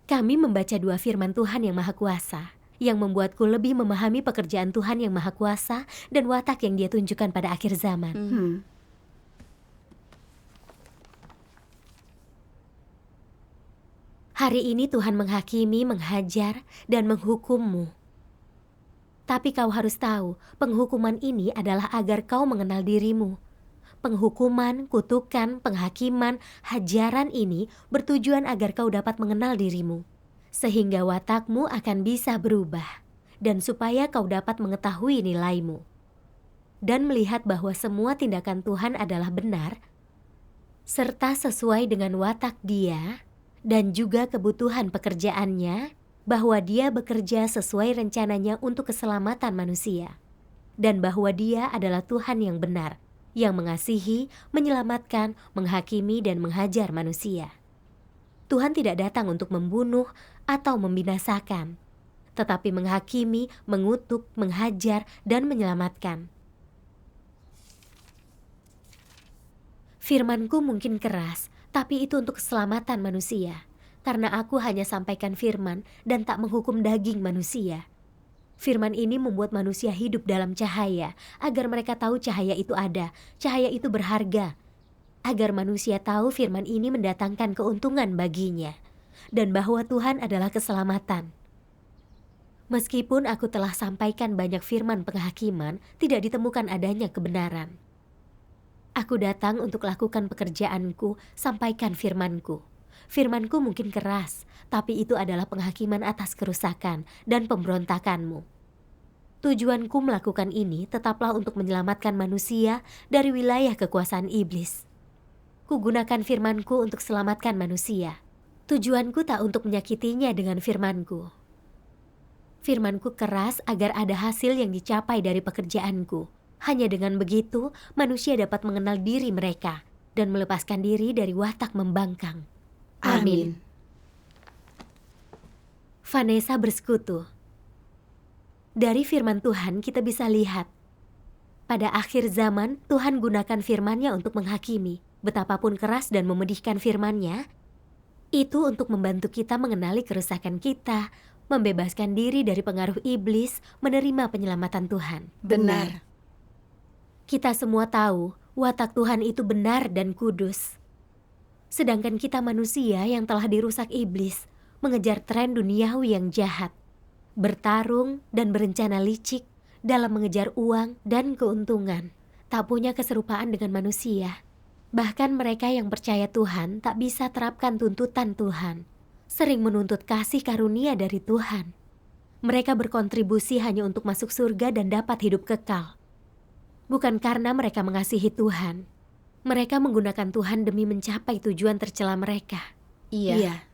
[SPEAKER 2] kami membaca 2 firman Tuhan yang Maha Kuasa, yang membuatku lebih memahami pekerjaan Tuhan yang Maha Kuasa dan watak yang Dia tunjukkan pada akhir zaman. Hari ini Tuhan menghakimi, menghajar, dan menghukummu. Tapi kau harus tahu, penghukuman ini adalah agar kau mengenal dirimu. Penghukuman, kutukan, penghakiman, hajaran ini bertujuan agar kau dapat mengenal dirimu, sehingga watakmu akan bisa berubah, dan supaya kau dapat mengetahui nilaimu, dan melihat bahwa semua tindakan Tuhan adalah benar, serta sesuai dengan watak Dia, dan juga kebutuhan pekerjaannya, bahwa Dia bekerja sesuai rencananya untuk keselamatan manusia, dan bahwa Dia adalah Tuhan yang benar, yang mengasihi, menyelamatkan, menghakimi, dan menghajar manusia. Tuhan tidak datang untuk membunuh atau membinasakan, tetapi menghakimi, mengutuk, menghajar, dan menyelamatkan. Firman-Ku mungkin keras, tapi itu untuk keselamatan manusia, karena Aku hanya sampaikan firman dan tak menghukum daging manusia. Firman ini membuat manusia hidup dalam cahaya, agar mereka tahu cahaya itu ada, cahaya itu berharga. Agar manusia tahu firman ini mendatangkan keuntungan baginya, dan bahwa Tuhan adalah keselamatan. Meskipun aku telah sampaikan banyak firman penghakiman, tidak ditemukan adanya kebenaran. Aku datang untuk lakukan pekerjaanku, sampaikan firman-Ku. Firman-Ku mungkin keras, tapi itu adalah penghakiman atas kerusakan dan pemberontakanmu. Tujuanku melakukan ini tetaplah untuk menyelamatkan manusia dari wilayah kekuasaan iblis. Kugunakan firman-Ku untuk selamatkan manusia. Tujuanku tak untuk menyakitinya dengan firman-Ku. Firman-Ku keras agar ada hasil yang dicapai dari pekerjaanku. Hanya dengan begitu, manusia dapat mengenal diri mereka dan melepaskan diri dari watak membangkang.
[SPEAKER 3] Amin.
[SPEAKER 2] Vanessa bersekutu. Dari firman Tuhan kita bisa lihat, pada akhir zaman Tuhan gunakan firman-Nya untuk menghakimi. Betapapun keras dan memedihkan firman-Nya, itu untuk membantu kita mengenali kerusakan kita, membebaskan diri dari pengaruh iblis, menerima penyelamatan Tuhan.
[SPEAKER 3] Benar.
[SPEAKER 2] Kita semua tahu watak Tuhan itu benar dan kudus. Sedangkan kita manusia yang telah dirusak iblis, mengejar tren duniawi yang jahat, bertarung dan berencana licik dalam mengejar uang dan keuntungan, tak punya keserupaan dengan manusia. Bahkan mereka yang percaya Tuhan tak bisa terapkan tuntutan Tuhan, sering menuntut kasih karunia dari Tuhan. Mereka berkontribusi hanya untuk masuk surga dan dapat hidup kekal. Bukan karena mereka mengasihi Tuhan. Mereka menggunakan Tuhan demi mencapai tujuan tercela mereka.
[SPEAKER 5] Iya.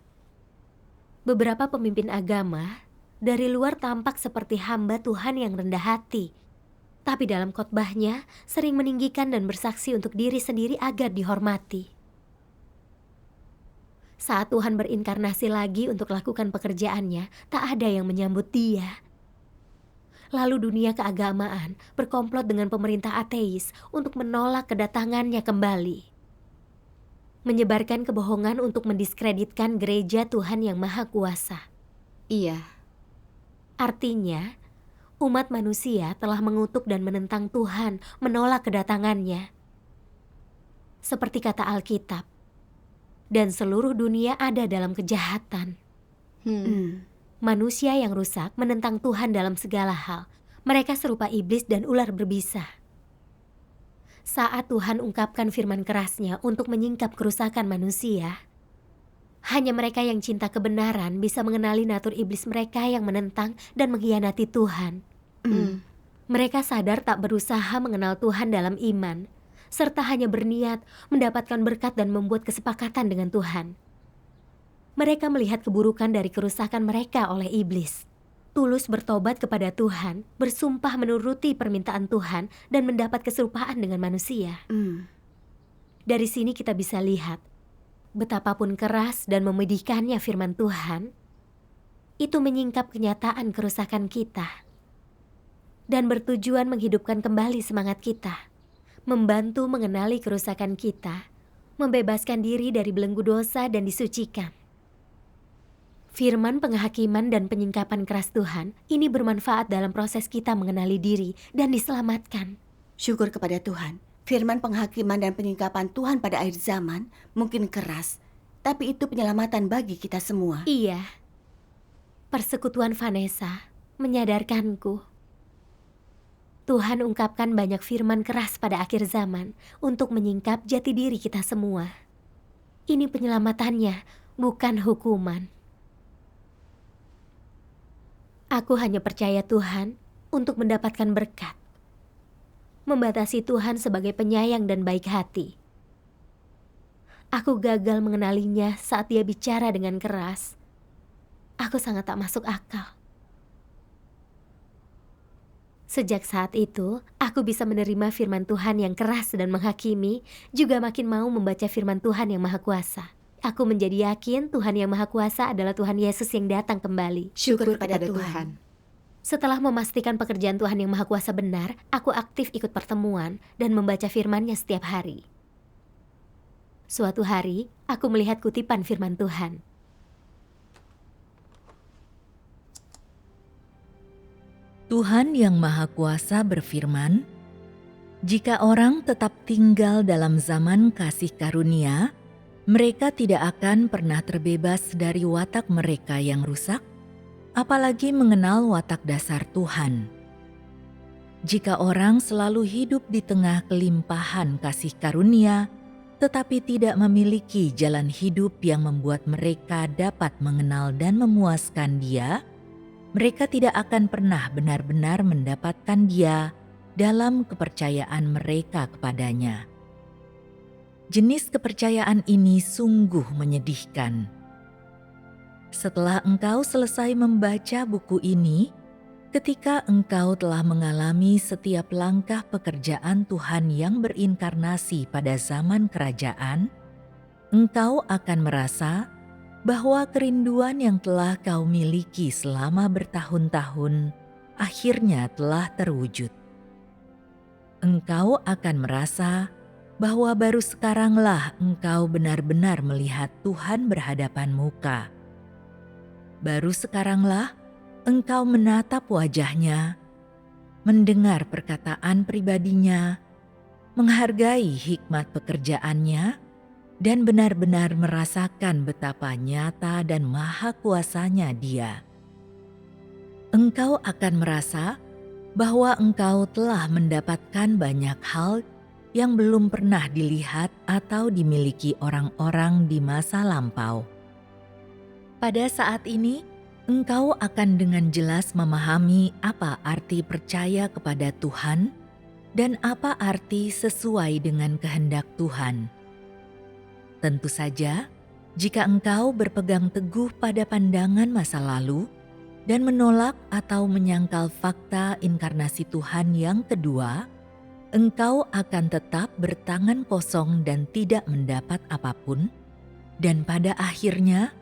[SPEAKER 2] Beberapa pemimpin agama dari luar tampak seperti hamba Tuhan yang rendah hati. Tapi dalam khotbahnya sering meninggikan dan bersaksi untuk diri sendiri agar dihormati. Saat Tuhan berinkarnasi lagi untuk lakukan pekerjaannya, tak ada yang menyambut dia. Lalu dunia keagamaan berkomplot dengan pemerintah ateis untuk menolak kedatangannya kembali. Menyebarkan kebohongan untuk mendiskreditkan gereja Tuhan yang Maha Kuasa.
[SPEAKER 5] Iya.
[SPEAKER 2] Artinya, umat manusia telah mengutuk dan menentang Tuhan, menolak kedatangannya. Seperti kata Alkitab, dan seluruh dunia ada dalam kejahatan. Manusia yang rusak menentang Tuhan dalam segala hal. Mereka serupa iblis dan ular berbisa. Saat Tuhan ungkapkan firman kerasnya untuk menyingkap kerusakan manusia, hanya mereka yang cinta kebenaran bisa mengenali natur iblis mereka yang menentang dan mengkhianati Tuhan. Mereka sadar tak berusaha mengenal Tuhan dalam iman, serta hanya berniat mendapatkan berkat dan membuat kesepakatan dengan Tuhan. Mereka melihat keburukan dari kerusakan mereka oleh iblis. Tulus bertobat kepada Tuhan, bersumpah menuruti permintaan Tuhan, dan mendapat keserupaan dengan manusia. Dari sini kita bisa lihat, betapapun keras dan memedihkannya firman Tuhan, itu menyingkap kenyataan kerusakan kita. Dan bertujuan menghidupkan kembali semangat kita, membantu mengenali kerusakan kita, membebaskan diri dari belenggu dosa dan disucikan. Firman penghakiman dan penyingkapan keras Tuhan ini bermanfaat dalam proses kita mengenali diri dan diselamatkan.
[SPEAKER 3] Syukur kepada Tuhan, firman penghakiman dan penyingkapan Tuhan pada akhir zaman mungkin keras, tapi itu penyelamatan bagi kita semua.
[SPEAKER 2] Iya, persekutuan Vanessa menyadarkanku. Tuhan ungkapkan banyak firman keras pada akhir zaman untuk menyingkap jati diri kita semua. Ini penyelamatannya, bukan hukuman. Aku hanya percaya Tuhan untuk mendapatkan berkat. Membatasi Tuhan sebagai penyayang dan baik hati. Aku gagal mengenalinya saat dia bicara dengan keras. Aku sangat tak masuk akal. Sejak saat itu, aku bisa menerima firman Tuhan yang keras dan menghakimi, juga makin mau membaca firman Tuhan yang Maha Kuasa. Aku menjadi yakin Tuhan yang Maha Kuasa adalah Tuhan Yesus yang datang kembali.
[SPEAKER 5] Syukur kepada Tuhan.
[SPEAKER 2] Setelah memastikan pekerjaan Tuhan yang Maha Kuasa benar, aku aktif ikut pertemuan dan membaca firman-Nya setiap hari. Suatu hari, aku melihat kutipan firman Tuhan.
[SPEAKER 4] Tuhan yang Maha Kuasa berfirman, "Jika orang tetap tinggal dalam zaman kasih karunia, mereka tidak akan pernah terbebas dari watak mereka yang rusak, apalagi mengenal watak dasar Tuhan. Jika orang selalu hidup di tengah kelimpahan kasih karunia, tetapi tidak memiliki jalan hidup yang membuat mereka dapat mengenal dan memuaskan Dia, mereka tidak akan pernah benar-benar mendapatkan Dia dalam kepercayaan mereka kepadanya." Jenis kepercayaan ini sungguh menyedihkan. Setelah engkau selesai membaca buku ini, ketika engkau telah mengalami setiap langkah pekerjaan Tuhan yang berinkarnasi pada zaman kerajaan, engkau akan merasa bahwa kerinduan yang telah kau miliki selama bertahun-tahun akhirnya telah terwujud. Engkau akan merasa bahwa baru sekaranglah engkau benar-benar melihat Tuhan berhadapan muka. Baru sekaranglah engkau menatap wajah-Nya, mendengar perkataan pribadinya, menghargai hikmat pekerjaan-Nya, dan benar-benar merasakan betapa nyata dan maha kuasanya Dia. Engkau akan merasa bahwa engkau telah mendapatkan banyak hal yang belum pernah dilihat atau dimiliki orang-orang di masa lampau. Pada saat ini, engkau akan dengan jelas memahami apa arti percaya kepada Tuhan dan apa arti sesuai dengan kehendak Tuhan. Tentu saja, jika engkau berpegang teguh pada pandangan masa lalu dan menolak atau menyangkal fakta inkarnasi Tuhan yang kedua, engkau akan tetap bertangan kosong dan tidak mendapat apapun, dan pada akhirnya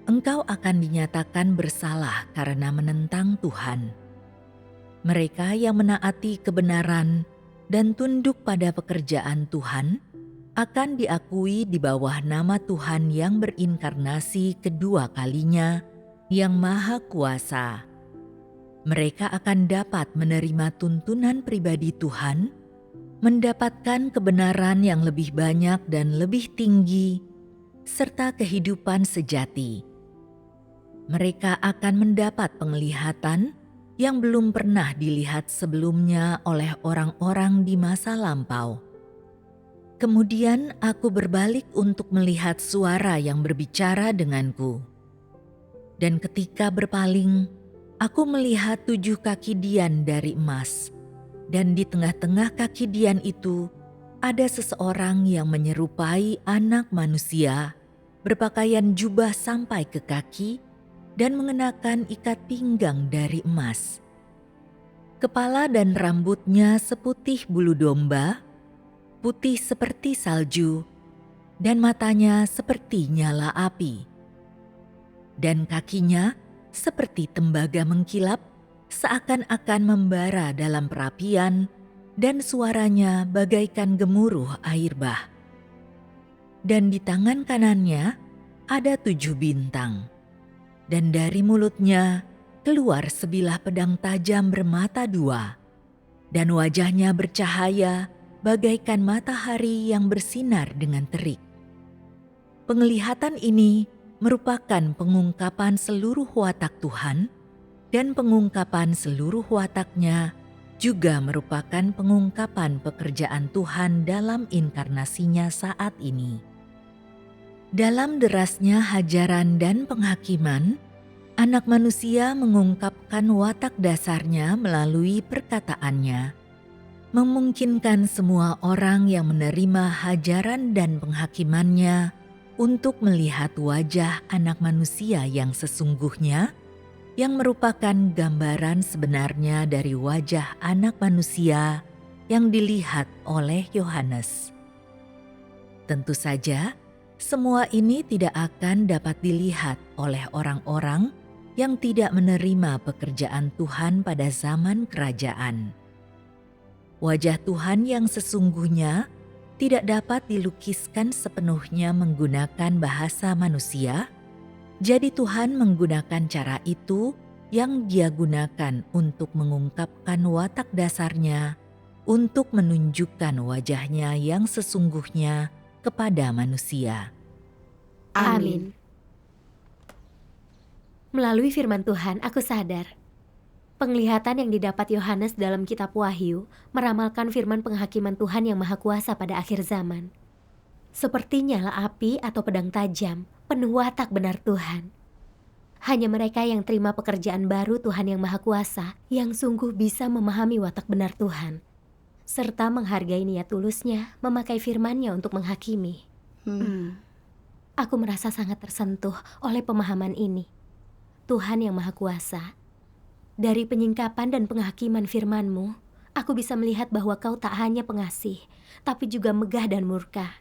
[SPEAKER 4] engkau akan dinyatakan bersalah karena menentang Tuhan. Mereka yang menaati kebenaran dan tunduk pada pekerjaan Tuhan akan diakui di bawah nama Tuhan yang berinkarnasi kedua kalinya, yang Maha Kuasa. Mereka akan dapat menerima tuntunan pribadi Tuhan, mendapatkan kebenaran yang lebih banyak dan lebih tinggi, serta kehidupan sejati. Mereka akan mendapat penglihatan yang belum pernah dilihat sebelumnya oleh orang-orang di masa lampau. Kemudian aku berbalik untuk melihat suara yang berbicara denganku. Dan ketika berpaling, aku melihat 7 kaki dian dari emas. Dan di tengah-tengah kaki dian itu ada seseorang yang menyerupai anak manusia, berpakaian jubah sampai ke kaki dan mengenakan ikat pinggang dari emas. Kepala dan rambutnya seputih bulu domba, putih seperti salju, dan matanya seperti nyala api. Dan kakinya seperti tembaga mengkilap, seakan-akan membara dalam perapian, dan suaranya bagaikan gemuruh air bah. Dan di tangan kanannya ada 7 bintang, dan dari mulutnya keluar sebilah pedang tajam bermata 2, dan wajahnya bercahaya bagaikan matahari yang bersinar dengan terik. Penglihatan ini merupakan pengungkapan seluruh watak Tuhan, dan pengungkapan seluruh wataknya juga merupakan pengungkapan pekerjaan Tuhan dalam inkarnasinya saat ini. Dalam derasnya hajaran dan penghakiman, Anak Manusia mengungkapkan watak dasarnya melalui perkataannya, memungkinkan semua orang yang menerima hajaran dan penghakimannya untuk melihat wajah Anak Manusia yang sesungguhnya, yang merupakan gambaran sebenarnya dari wajah Anak Manusia yang dilihat oleh Yohanes. Tentu saja, semua ini tidak akan dapat dilihat oleh orang-orang yang tidak menerima pekerjaan Tuhan pada zaman kerajaan. Wajah Tuhan yang sesungguhnya tidak dapat dilukiskan sepenuhnya menggunakan bahasa manusia, jadi Tuhan menggunakan cara itu yang Dia gunakan untuk mengungkapkan watak dasarnya, untuk menunjukkan wajahnya yang sesungguhnya kepada manusia.
[SPEAKER 2] Amin. Melalui firman Tuhan, aku sadar penglihatan yang didapat Yohanes dalam kitab Wahyu meramalkan firman penghakiman Tuhan yang Maha Kuasa pada akhir zaman. Seperti nyala api atau pedang tajam, penuh watak benar Tuhan. Hanya mereka yang terima pekerjaan baru Tuhan yang Maha Kuasa yang sungguh bisa memahami watak benar Tuhan, serta menghargai niat tulusnya memakai firman-Nya untuk menghakimi. Aku merasa sangat tersentuh oleh pemahaman ini. Tuhan yang Maha Kuasa, dari penyingkapan dan penghakiman firman-Mu, aku bisa melihat bahwa Kau tak hanya pengasih, tapi juga megah dan murka.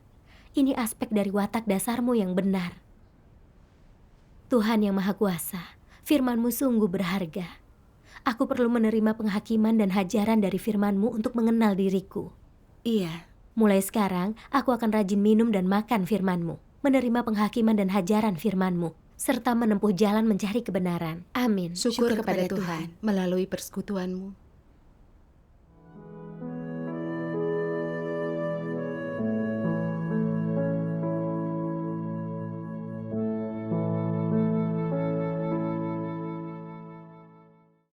[SPEAKER 2] Ini aspek dari watak dasar-Mu yang benar. Tuhan yang Maha Kuasa, firman-Mu sungguh berharga. Aku perlu menerima penghakiman dan hajaran dari firman-Mu untuk mengenal diriku.
[SPEAKER 3] Iya.
[SPEAKER 2] Mulai sekarang, aku akan rajin minum dan makan firman-Mu, menerima penghakiman dan hajaran firman-Mu, serta menempuh jalan mencari kebenaran. Amin.
[SPEAKER 5] Syukur kepada Tuhan melalui persekutuan-Mu.